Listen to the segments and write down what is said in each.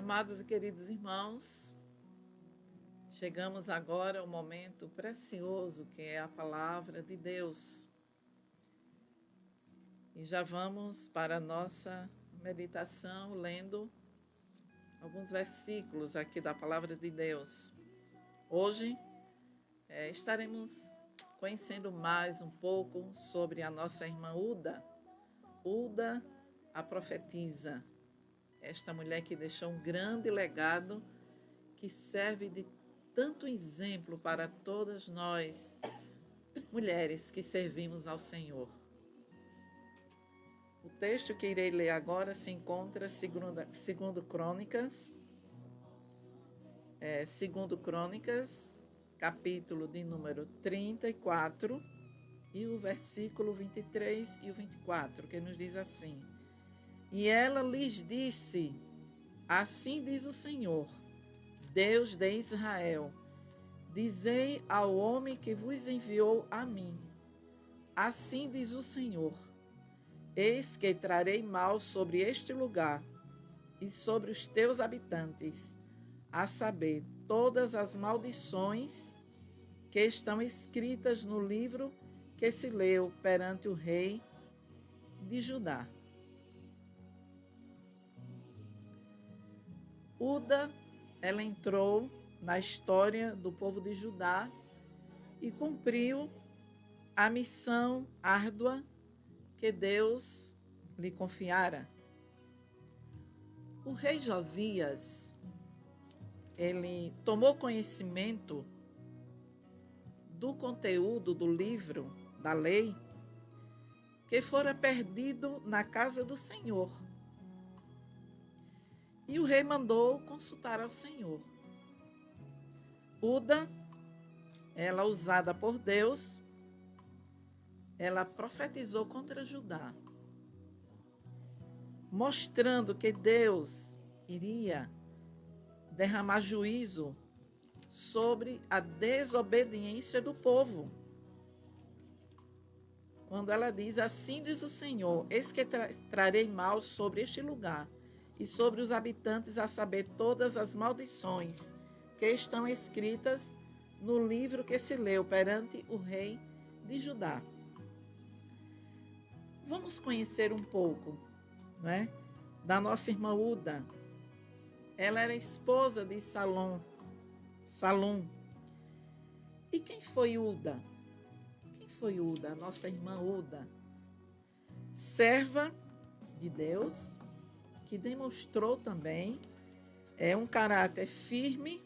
Amados e queridos irmãos, chegamos agora ao momento precioso que é a palavra de Deus. E já vamos para a nossa meditação lendo alguns versículos aqui da palavra de Deus. Hoje estaremos conhecendo mais um pouco sobre a nossa irmã Uda. Uda, a profetisa. Esta mulher que deixou um grande legado que serve de tanto exemplo para todas nós, mulheres que servimos ao Senhor. O texto que irei ler agora se encontra segundo Crônicas, capítulo de número 34, e o versículo 23 e o 24, que nos diz assim: E ela lhes disse, assim diz o Senhor, Deus de Israel, dizei ao homem que vos enviou a mim, assim diz o Senhor, eis que trarei mal sobre este lugar e sobre os teus habitantes, a saber, todas as maldições que estão escritas no livro que se leu perante o rei de Judá. Uda, ela entrou na história do povo de Judá e cumpriu a missão árdua que Deus lhe confiara. O rei Josias, ele tomou conhecimento do conteúdo do livro da lei que fora perdido na casa do Senhor. E o rei mandou consultar ao Senhor. Uda, ela usada por Deus, ela profetizou contra Judá, mostrando que Deus iria derramar juízo sobre a desobediência do povo. Quando ela diz, assim diz o Senhor, eis que trarei mal sobre este lugar e sobre os habitantes, a saber, todas as maldições que estão escritas no livro que se leu perante o rei de Judá. Vamos conhecer um pouco, da nossa irmã Uda. Ela era esposa de Salum. E quem foi Uda? Quem foi Uda, nossa irmã Uda? Serva de Deus, que demonstrou também um caráter firme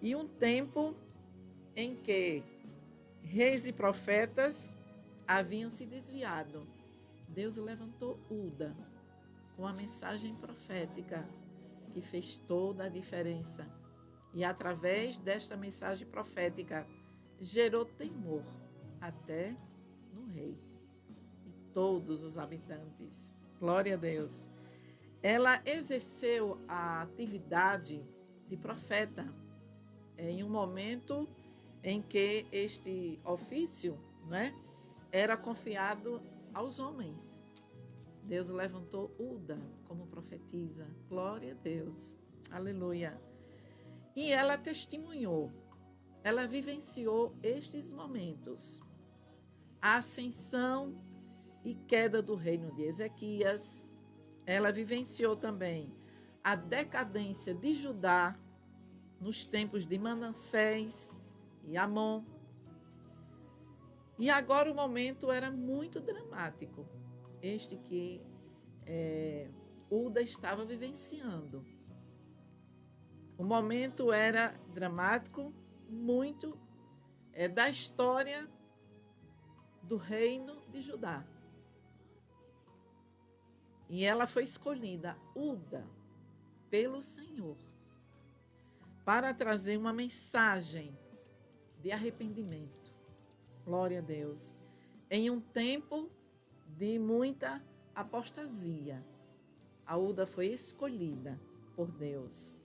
e um tempo em que reis e profetas haviam se desviado. Deus levantou Uda com a mensagem profética que fez toda a diferença. E através desta mensagem profética gerou temor até no rei e todos os habitantes. Glória a Deus. Ela exerceu a atividade de profeta em um momento em que este ofício, era confiado aos homens. Deus levantou Uda como profetisa. Glória a Deus. Aleluia. E ela testemunhou, ela vivenciou estes momentos. A ascensão e queda do reino de Ezequias. Ela vivenciou também a decadência de Judá nos tempos de Manassés e Amon. E agora o momento era muito dramático, este que Uda estava vivenciando. O momento era dramático, muito da história do reino de Judá. E ela foi escolhida, Uda, pelo Senhor, para trazer uma mensagem de arrependimento. Glória a Deus. Em um tempo de muita apostasia, a Uda foi escolhida por Deus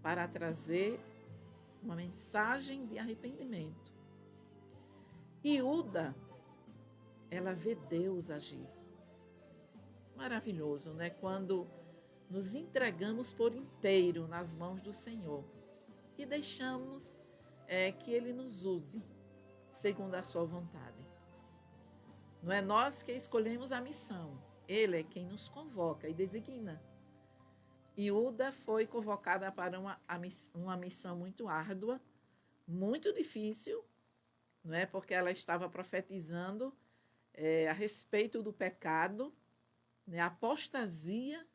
para trazer uma mensagem de arrependimento. E Uda, ela vê Deus agir. Maravilhoso, Quando nos entregamos por inteiro nas mãos do Senhor e deixamos que Ele nos use segundo a sua vontade. Não é nós que escolhemos a missão, Ele é quem nos convoca e designa. E Uda foi convocada para uma missão muito árdua, muito difícil, não é? Porque ela estava profetizando a respeito do pecado, né? A apostasia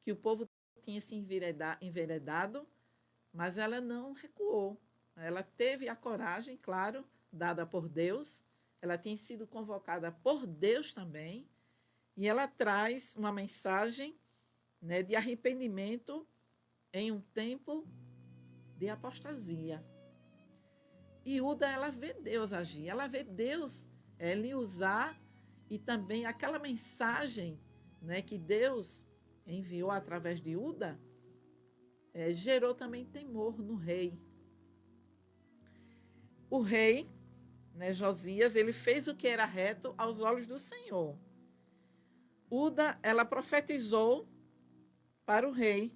que o povo tinha se enveredado, mas ela não recuou. Ela teve a coragem, claro, dada por Deus, ela tem sido convocada por Deus também, e ela traz uma mensagem, né, de arrependimento em um tempo de apostasia. E Uda, ela vê Deus agir, ela vê Deus lhe usar, e também aquela mensagem, né, que Deus enviou através de Uda, gerou também temor no rei. O rei, né, Josias, ele fez o que era reto aos olhos do Senhor. Uda, ela profetizou para o rei.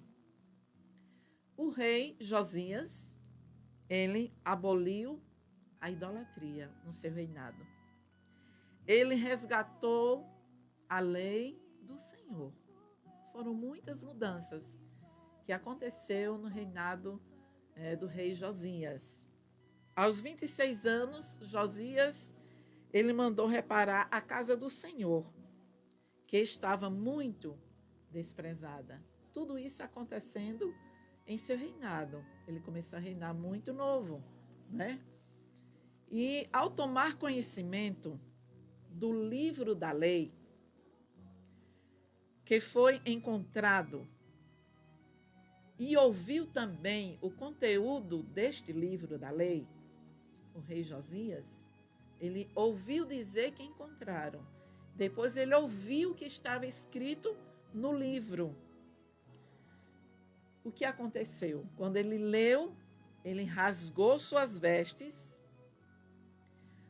O rei Josias, ele aboliu a idolatria no seu reinado. Ele resgatou a lei do Senhor. Foram muitas mudanças que aconteceu no reinado do rei Josias. Aos 26 anos, Josias, ele mandou reparar a casa do Senhor, que estava muito desprezada. Tudo isso acontecendo em seu reinado. Ele começou a reinar muito novo, né? E ao tomar conhecimento do livro da lei, que foi encontrado, e ouviu também o conteúdo deste livro da lei, o rei Josias, ele ouviu dizer que encontraram. Depois ele ouviu o que estava escrito no livro. O que aconteceu? Quando ele leu, ele rasgou suas vestes,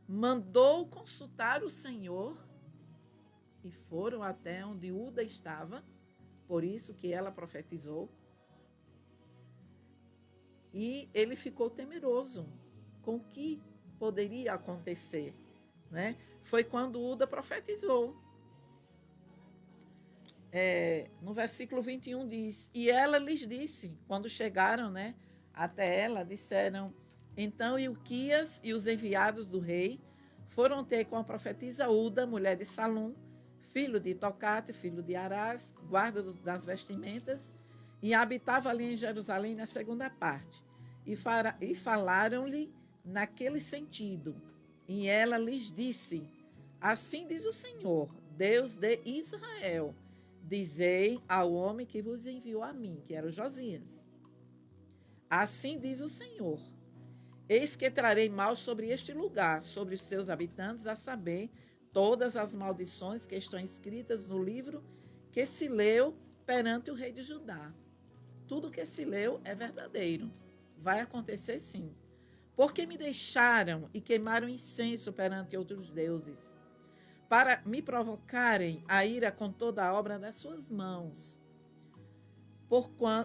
mandou consultar o Senhor, e foram até onde Uda estava, por isso que ela profetizou. E ele ficou temeroso com o que poderia acontecer, né? Foi quando Uda profetizou. No versículo 21 diz: e ela lhes disse, quando chegaram, né, até ela, disseram: então Ilquias e os enviados do rei foram ter com a profetisa Uda, mulher de Salum, filho de Tocate, filho de Arás, guarda das vestimentas, e habitava ali em Jerusalém na segunda parte. E falaram-lhe naquele sentido. E ela lhes disse: assim diz o Senhor, Deus de Israel: dizei ao homem que vos enviou a mim, que era o Josias. Assim diz o Senhor: eis que trarei mal sobre este lugar, sobre os seus habitantes, a saber, todas as maldições que estão escritas no livro que se leu perante o rei de Judá. Tudo que se leu é verdadeiro. Vai acontecer sim. Porque me deixaram e queimaram incenso perante outros deuses, para me provocarem a ira com toda a obra das suas mãos.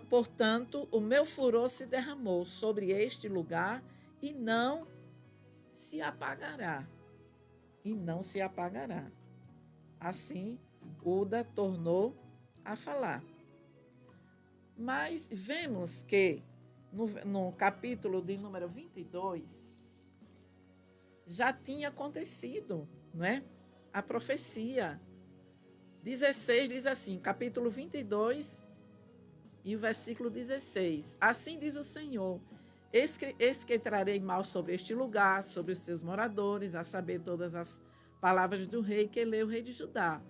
Portanto, o meu furor se derramou sobre este lugar e não se apagará. E não se apagará. Assim, Uda tornou a falar. Mas vemos que no capítulo de número 22, já tinha acontecido, não é? A profecia. 16 diz assim, capítulo 22 e o versículo 16. Assim diz o Senhor: eis que trarei mal sobre este lugar, sobre os seus moradores, a saber, todas as palavras do rei que leu o rei de Judá,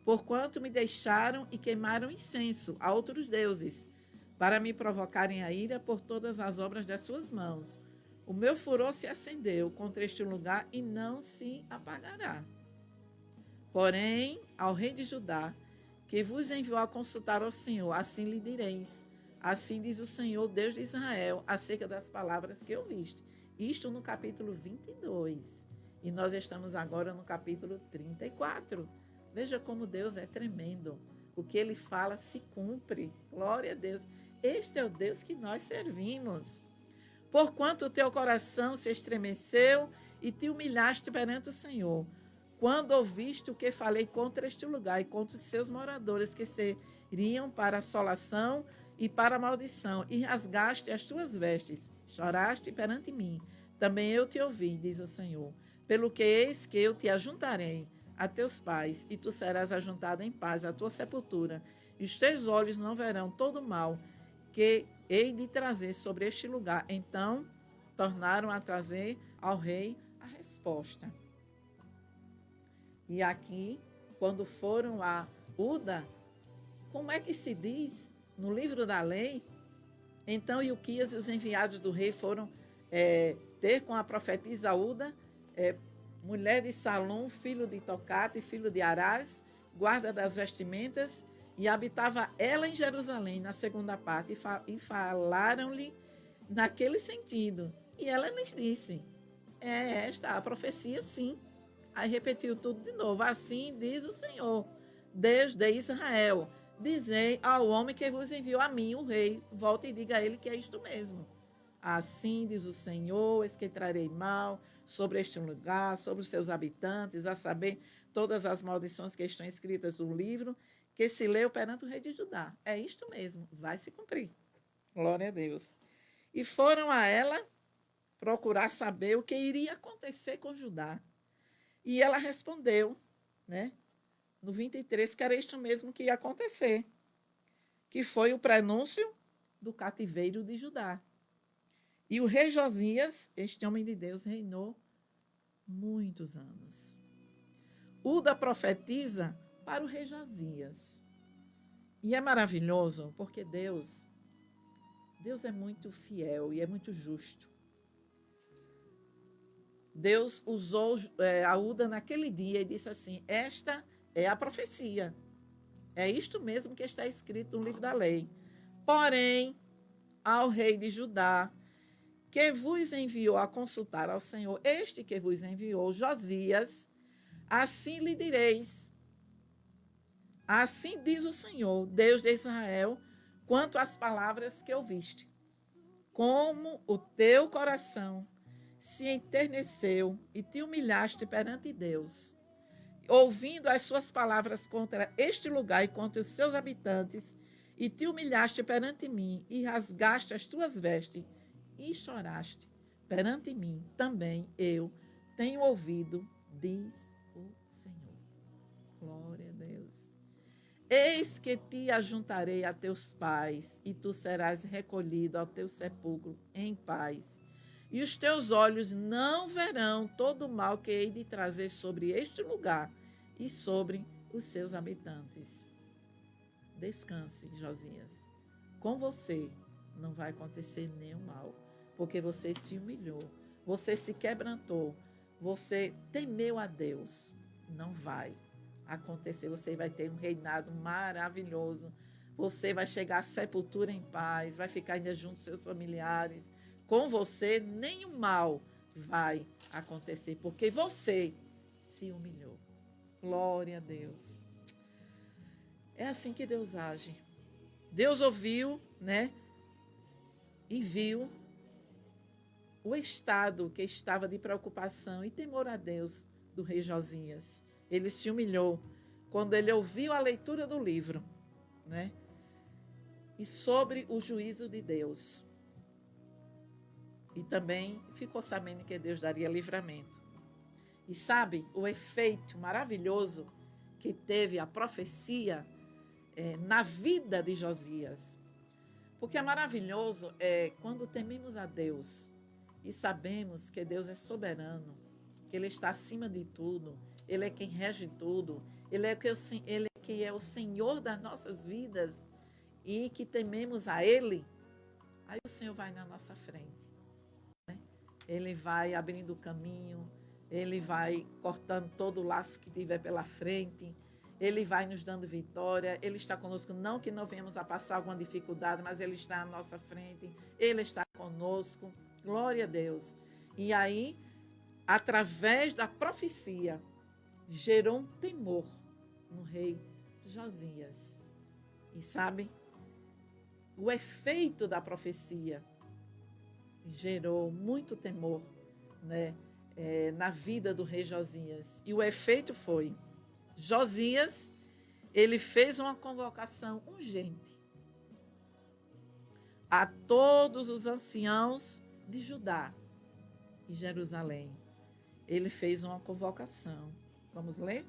porquanto me deixaram e queimaram incenso a outros deuses, para me provocarem a ira por todas as obras das suas mãos. O meu furor se acendeu contra este lugar e não se apagará. Porém, ao rei de Judá, que vos enviou a consultar ao Senhor, assim lhe direis: assim diz o Senhor, Deus de Israel, acerca das palavras que ouviste. Isto no capítulo 22. E nós estamos agora no capítulo 34. Veja como Deus é tremendo. O que ele fala se cumpre. Glória a Deus. Este é o Deus que nós servimos. Porquanto o teu coração se estremeceu e te humilhaste perante o Senhor, quando ouviste o que falei contra este lugar e contra os seus moradores, que seriam para assolação e para maldição, e rasgaste as tuas vestes, choraste perante mim. Também eu te ouvi, diz o Senhor. Pelo que eis que eu te ajuntarei a teus pais, e tu serás ajuntado em paz à tua sepultura, e os teus olhos não verão todo o mal que hei de trazer sobre este lugar. Então tornaram a trazer ao rei a resposta. E aqui, quando foram a Uda, como é que se diz no livro da lei? Então Ilquias e os enviados do rei foram ter com a profetisa Uda, mulher de Salom, filho de Tocate, filho de Arás, guarda das vestimentas, e habitava ela em Jerusalém, na segunda parte, e falaram-lhe naquele sentido. E ela lhes disse, é esta a profecia, sim. Aí repetiu tudo de novo. Assim diz o Senhor, Deus de Israel. Dizei ao homem que vos enviou a mim, o rei. Volte e diga a ele que é isto mesmo. Assim diz o Senhor, eis que trarei mal sobre este lugar, sobre os seus habitantes, a saber, todas as maldições que estão escritas no livro, que se leu perante o rei de Judá. É isto mesmo, vai se cumprir. Glória a Deus. E foram a ela procurar saber o que iria acontecer com Judá. E ela respondeu, né, no 23, que era isto mesmo que ia acontecer, que foi o prenúncio do cativeiro de Judá. E o rei Josias, este homem de Deus, reinou muitos anos. Uda profetiza para o rei Josias. E é maravilhoso, porque Deus é muito fiel e é muito justo. Deus usou a Uda naquele dia e disse assim, esta é a profecia. É isto mesmo que está escrito no livro da lei. Porém, ao rei de Judá, que vos enviou a consultar ao Senhor, este que vos enviou, Josias, assim lhe direis. Assim diz o Senhor, Deus de Israel, quanto às palavras que ouviste. Como o teu coração se enterneceu e te humilhaste perante Deus, ouvindo as suas palavras contra este lugar e contra os seus habitantes, e te humilhaste perante mim, e rasgaste as tuas vestes, e choraste perante mim, também eu tenho ouvido, diz o Senhor. Glória a Deus. Eis que te ajuntarei a teus pais, e tu serás recolhido ao teu sepulcro em paz. E os teus olhos não verão todo o mal que hei de trazer sobre este lugar e sobre os seus habitantes. Descanse, Josias. Com você não vai acontecer nenhum mal, porque você se humilhou, você se quebrantou, você temeu a Deus. Não vai acontecer, você vai ter um reinado maravilhoso, você vai chegar à sepultura em paz, vai ficar ainda junto aos seus familiares. Com você, nenhum mal vai acontecer, porque você se humilhou. Glória a Deus. É assim que Deus age. Deus ouviu, né? E viu o estado que estava de preocupação e temor a Deus do rei Josias. Ele se humilhou quando ele ouviu a leitura do livro, né? E sobre o juízo de Deus. E também ficou sabendo que Deus daria livramento. E sabe o efeito maravilhoso que teve a profecia na vida de Josias? Porque é maravilhoso quando tememos a Deus e sabemos que Deus é soberano, que Ele está acima de tudo, Ele é quem rege tudo, Ele é quem é o Senhor das nossas vidas e que tememos a Ele, aí o Senhor vai na nossa frente. Ele vai abrindo o caminho, Ele vai cortando todo o laço que tiver pela frente, Ele vai nos dando vitória, Ele está conosco, não que não venhamos a passar alguma dificuldade, mas Ele está à nossa frente, Ele está conosco, glória a Deus. E aí, através da profecia, gerou um temor no rei Josias. E sabe, o efeito da profecia gerou muito temor, né, na vida do rei Josias. E o efeito foi, Josias, ele fez uma convocação urgente a todos os anciãos de Judá e Jerusalém. Ele fez uma convocação. Vamos ler?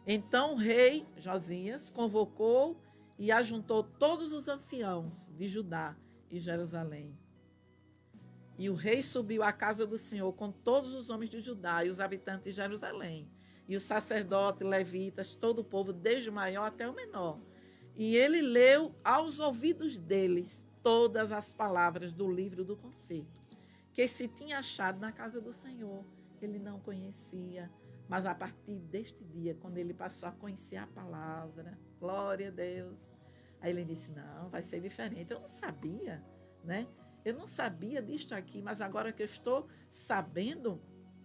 Então o rei Josias convocou e ajuntou todos os anciãos de Judá e Jerusalém. E o rei subiu à casa do Senhor com todos os homens de Judá e os habitantes de Jerusalém, e os sacerdotes, levitas, todo o povo, desde o maior até o menor. E ele leu aos ouvidos deles todas as palavras do livro do concerto, que se tinha achado na casa do Senhor. Ele não conhecia, mas a partir deste dia, quando ele passou a conhecer a palavra, glória a Deus, aí ele disse, não, vai ser diferente. Eu não sabia, né? Eu não sabia disto aqui, mas agora que eu estou sabendo,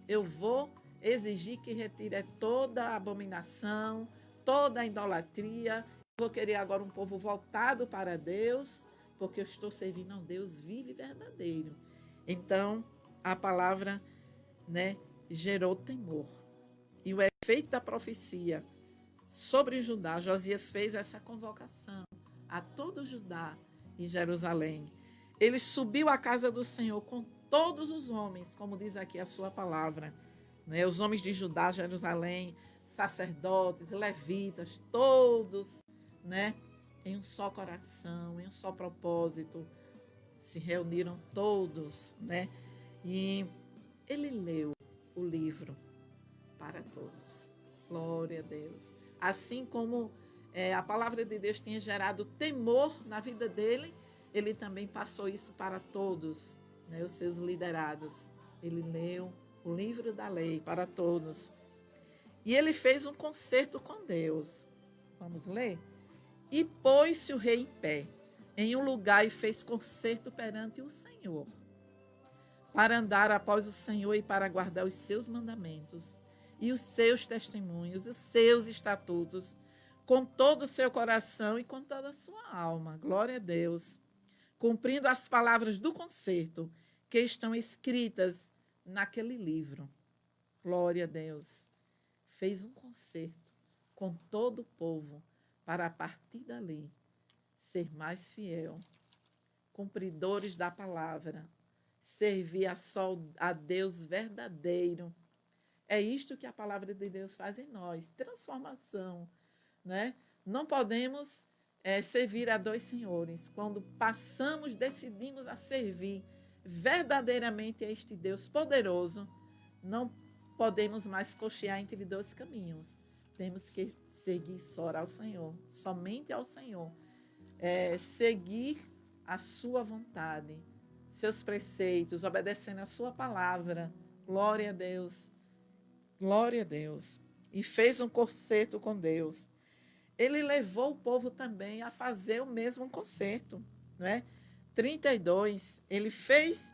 eu vou exigir que retire toda a abominação, toda a idolatria. Vou querer agora um povo voltado para Deus, porque eu estou servindo a um Deus vivo e verdadeiro. Então, a palavra, né, gerou temor. E o efeito da profecia sobre Judá, Josias fez essa convocação a todo Judá e Jerusalém. Ele subiu à casa do Senhor com todos os homens, como diz aqui a sua palavra, né? Os homens de Judá, Jerusalém, sacerdotes, levitas, todos, né? Em um só coração, em um só propósito, se reuniram todos, né? E ele leu o livro para todos. Glória a Deus. Assim como a palavra de Deus tinha gerado temor na vida dele, ele também passou isso para todos, né, os seus liderados. Ele leu o livro da lei para todos. E ele fez um concerto com Deus. Vamos ler? E pôs-se o rei em pé, em um lugar, e fez concerto perante o Senhor, para andar após o Senhor e para guardar os seus mandamentos e os seus testemunhos, os seus estatutos, com todo o seu coração e com toda a sua alma. Glória a Deus. Cumprindo as palavras do concerto que estão escritas naquele livro. Glória a Deus. Fez um concerto com todo o povo para, a partir dali, ser mais fiel, cumpridores da palavra, servir a Deus verdadeiro. É isto que a palavra de Deus faz em nós, transformação, né? Não podemos servir a dois senhores. Quando decidimos a servir verdadeiramente a este Deus poderoso, não podemos mais cochear entre dois caminhos. Temos que seguir só ao Senhor, somente ao Senhor. Seguir a sua vontade, seus preceitos, obedecendo a sua palavra. Glória a Deus. Glória a Deus. E fez um concerto com Deus. Ele levou o povo também a fazer o mesmo concerto, não é? 32, ele fez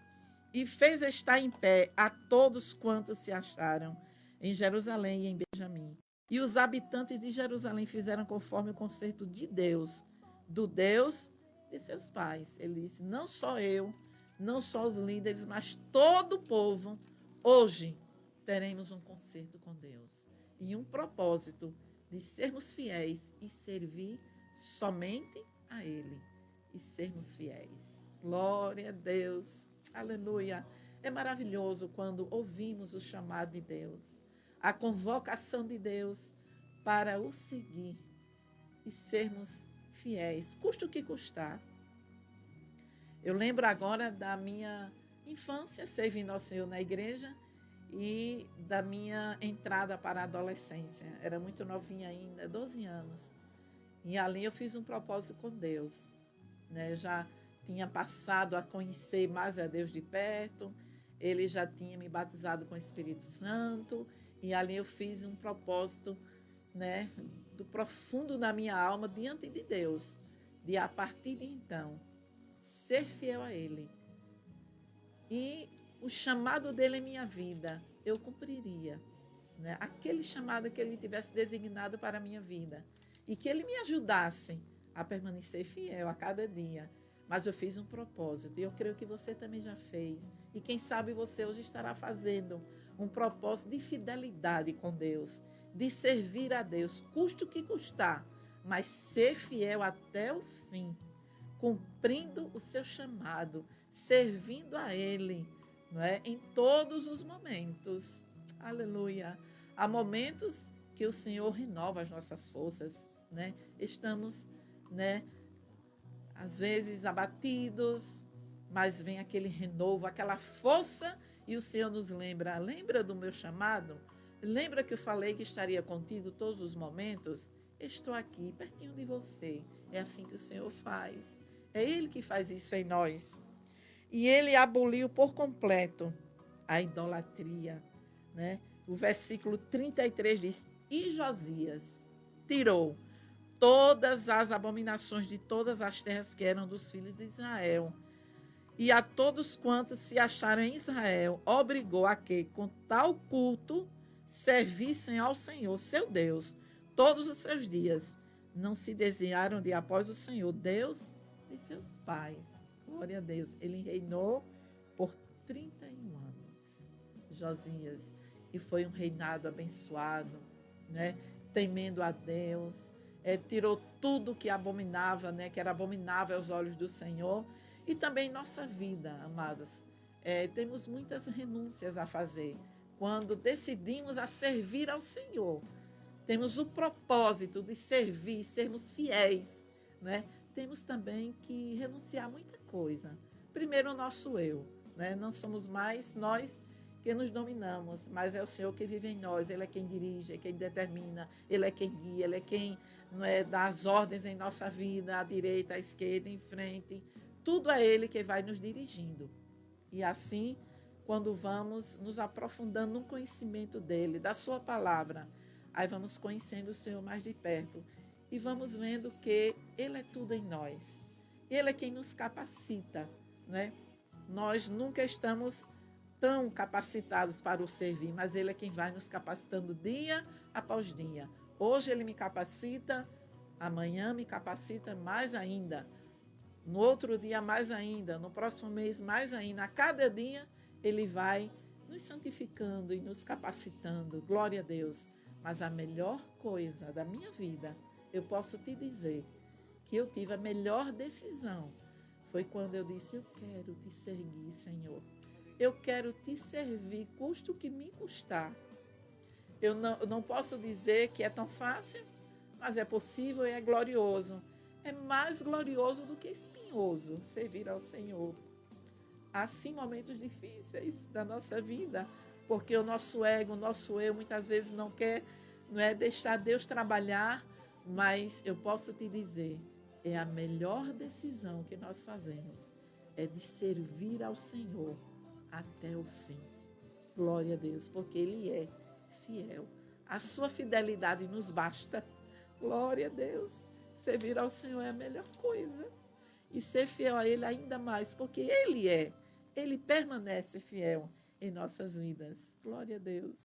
estar em pé a todos quantos se acharam em Jerusalém e em Benjamim. E os habitantes de Jerusalém fizeram conforme o concerto de Deus, do Deus de seus pais. Ele disse, não só eu, não só os líderes, mas todo o povo, hoje teremos um concerto com Deus. E um propósito de sermos fiéis e servir somente a Ele. E sermos fiéis. Glória a Deus. Aleluia. É maravilhoso quando ouvimos o chamado de Deus, a convocação de Deus para o seguir e sermos fiéis, custa o que custar. Eu lembro agora da minha infância, servindo ao Senhor na igreja, e da minha entrada para a adolescência. Era muito novinha ainda, 12 anos. E ali eu fiz um propósito com Deus, né? Eu já tinha passado a conhecer mais a Deus de perto, ele já tinha me batizado com o Espírito Santo, e ali eu fiz um propósito, né, do profundo da minha alma diante de Deus, de a partir de então ser fiel a Ele. E o chamado dele em minha vida, eu cumpriria, né? Aquele chamado que ele tivesse designado para a minha vida. E que ele me ajudasse a permanecer fiel a cada dia. Mas eu fiz um propósito e eu creio que você também já fez. E quem sabe você hoje estará fazendo um propósito de fidelidade com Deus, de servir a Deus, custe o que custar, mas ser fiel até o fim, cumprindo o seu chamado, servindo a Ele, não é? Em todos os momentos. Aleluia. Há momentos que o Senhor renova as nossas forças, né? Estamos, né, às vezes abatidos, mas vem aquele renovo, aquela força e o Senhor nos lembra. Lembra do meu chamado? Lembra que eu falei que estaria contigo todos os momentos? Estou aqui, pertinho de você. É assim que o Senhor faz. É Ele que faz isso em nós. E Ele aboliu por completo a idolatria, né? O versículo 33 diz: E Josias tirou todas as abominações de todas as terras que eram dos filhos de Israel. E a todos quantos se acharam em Israel, obrigou a que, com tal culto, servissem ao Senhor, seu Deus, todos os seus dias. Não se desviaram de após o Senhor, Deus de seus pais. Glória a Deus. Ele reinou por 31 anos, Josias. E foi um reinado abençoado, né? Temendo a Deus. Tirou tudo que abominava, né? Que era abominável aos olhos do Senhor. E também nossa vida, amados. Temos muitas renúncias a fazer quando decidimos a servir ao Senhor. Temos o propósito de servir, sermos fiéis, né? Temos também que renunciar a muita coisa. Primeiro, o nosso eu, né? Não somos mais nós que nos dominamos, mas é o Senhor que vive em nós. Ele é quem dirige, é quem determina, Ele é quem guia, Ele é quem, não é, dá as ordens em nossa vida, à direita, à esquerda, em frente. Tudo é Ele que vai nos dirigindo. E assim, quando vamos nos aprofundando no conhecimento dEle, da sua palavra, aí vamos conhecendo o Senhor mais de perto e vamos vendo que Ele é tudo em nós. Ele é quem nos capacita, né? Nós nunca estamos tão capacitados para o servir, mas Ele é quem vai nos capacitando dia após dia. Hoje Ele me capacita, amanhã me capacita mais ainda. No outro dia, mais ainda. No próximo mês, mais ainda. A cada dia, Ele vai nos santificando e nos capacitando. Glória a Deus. Mas a melhor coisa da minha vida, eu posso te dizer que eu tive a melhor decisão. Foi quando eu disse: eu quero te servir, Senhor. Eu quero te servir, custe o que me custar. Eu não posso dizer que é tão fácil, mas é possível e é glorioso. É mais glorioso do que espinhoso servir ao Senhor. Há sim momentos difíceis da nossa vida, porque o nosso ego, o nosso eu, muitas vezes não quer, não é deixar Deus trabalhar, mas eu posso te dizer, é a melhor decisão que nós fazemos, é de servir ao Senhor até o fim. Glória a Deus, porque Ele é fiel. A sua fidelidade nos basta. Glória a Deus. Servir ao Senhor é a melhor coisa. E ser fiel a Ele ainda mais, porque Ele permanece fiel em nossas vidas. Glória a Deus.